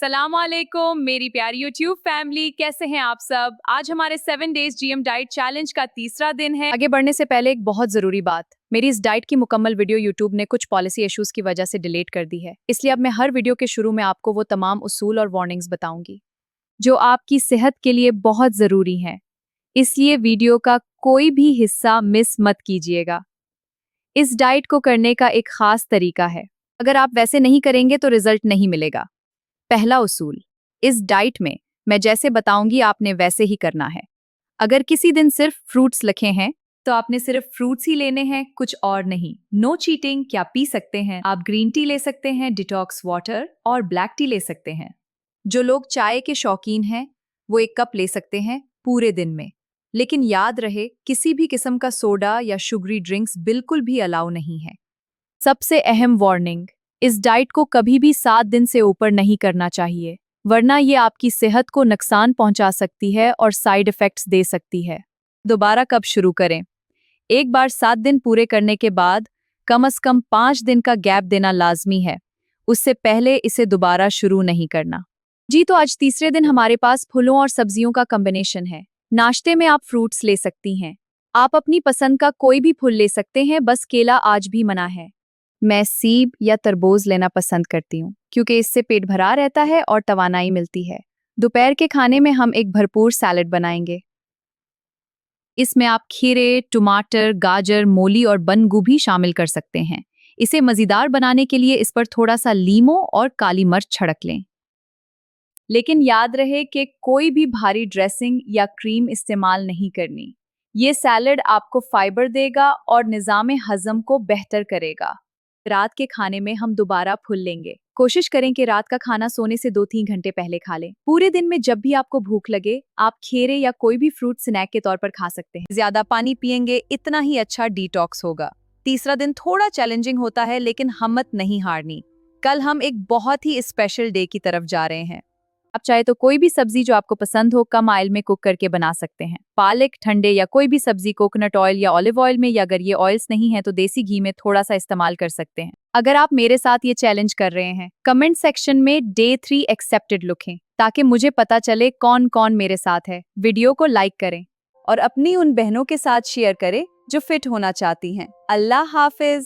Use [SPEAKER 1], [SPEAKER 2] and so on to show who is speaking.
[SPEAKER 1] अस्सलाम वालेकुम मेरी प्यारी यूट्यूब फैमिली, कैसे हैं आप सब। आज हमारे 7 डेज जीएम डाइट चैलेंज का तीसरा दिन है। आगे बढ़ने से पहले एक बहुत जरूरी बात, मेरी इस डाइट की मुकम्मल वीडियो यूट्यूब ने कुछ पॉलिसी इश्यूज की वजह से डिलीट कर दी है, इसलिए अब मैं हर वीडियो के शुरू में आपको वो तमाम उसूल और वार्निंग्स बताऊंगी जो आपकी सेहत के लिए बहुत जरूरी हैं। इसलिए वीडियो का कोई भी हिस्सा मिस मत कीजिएगा। इस डाइट को करने का एक खास तरीका है, अगर आप वैसे नहीं करेंगे तो रिजल्ट नहीं मिलेगा। पहला उसूल, इस डाइट में मैं जैसे बताऊंगी आपने वैसे ही करना है। अगर किसी दिन सिर्फ फ्रूट्स लिखे हैं तो आपने सिर्फ फ्रूट्स ही लेने हैं, कुछ और नहीं। No cheating. क्या पी सकते हैं आप? ग्रीन टी ले सकते हैं, डिटॉक्स वाटर और ब्लैक टी ले सकते हैं। जो लोग चाय के शौकीन हैं वो 1 कप ले सकते हैं पूरे दिन में। लेकिन याद रहे, किसी भी किस्म का सोडा या शुगरी ड्रिंक्स बिल्कुल भी अलाउ नहीं है। सबसे अहम वार्निंग, इस डाइट को कभी भी 7 दिन से ऊपर नहीं करना चाहिए, वरना ये आपकी सेहत को नुकसान पहुंचा सकती है और साइड इफेक्ट्स दे सकती है। दोबारा कब शुरू करें? एक बार 7 दिन पूरे करने के बाद कम से कम 5 दिन का गैप देना लाजमी है, उससे पहले इसे दोबारा शुरू नहीं करना। जी तो आज तीसरे दिन हमारे पास फलों और सब्जियों का कॉम्बिनेशन है। नाश्ते में आप फ्रूट्स ले सकती हैं, आप अपनी पसंद का कोई भी फल ले सकते हैं, बस केला आज भी मना है। मैं सेब या तरबूज लेना पसंद करती हूँ क्योंकि इससे पेट भरा रहता है और तवानाई मिलती है। दोपहर के खाने में हम एक भरपूर सैलेड बनाएंगे। इसमें आप खीरे, टमाटर, गाजर, मूली और बंद गोभी शामिल कर सकते हैं। इसे मज़ेदार बनाने के लिए इस पर थोड़ा सा लीमो और काली मिर्च छिड़क लें। लेकिन याद रहे कि कोई भी भारी ड्रेसिंग या क्रीम इस्तेमाल नहीं करनी। ये सैलेड आपको फाइबर देगा और निज़ाम हज़म को बेहतर करेगा। रात के खाने में हम दोबारा फूल लेंगे। कोशिश करें कि रात का खाना सोने से 2-3 घंटे पहले खा लें। पूरे दिन में जब भी आपको भूख लगे, आप खीरे या कोई भी फ्रूट स्नैक के तौर पर खा सकते हैं। ज्यादा पानी पिएंगे, इतना ही अच्छा डिटॉक्स होगा। तीसरा दिन थोड़ा चैलेंजिंग होता है, लेकिन हिम्मत नहीं हारनी। कल हम एक बहुत ही स्पेशल डे की तरफ जा रहे हैं। आप चाहे तो कोई भी सब्जी जो आपको पसंद हो कम ऑयल में कुक करके बना सकते हैं। पालक, ठंडे या कोई भी सब्जी कोकोनट ऑयल या ऑलिव ऑयल में, या अगर ये ऑयल्स नहीं है तो देसी घी में थोड़ा सा इस्तेमाल कर सकते हैं। अगर आप मेरे साथ ये चैलेंज कर रहे हैं, कमेंट सेक्शन में डे 3 एक्सेप्टेड लिखें ताकि मुझे पता चले कौन कौन मेरे साथ है। वीडियो को लाइक करें और अपनी उन बहनों के साथ शेयर करें जो फिट होना चाहती हैं। अल्लाह हाफिज।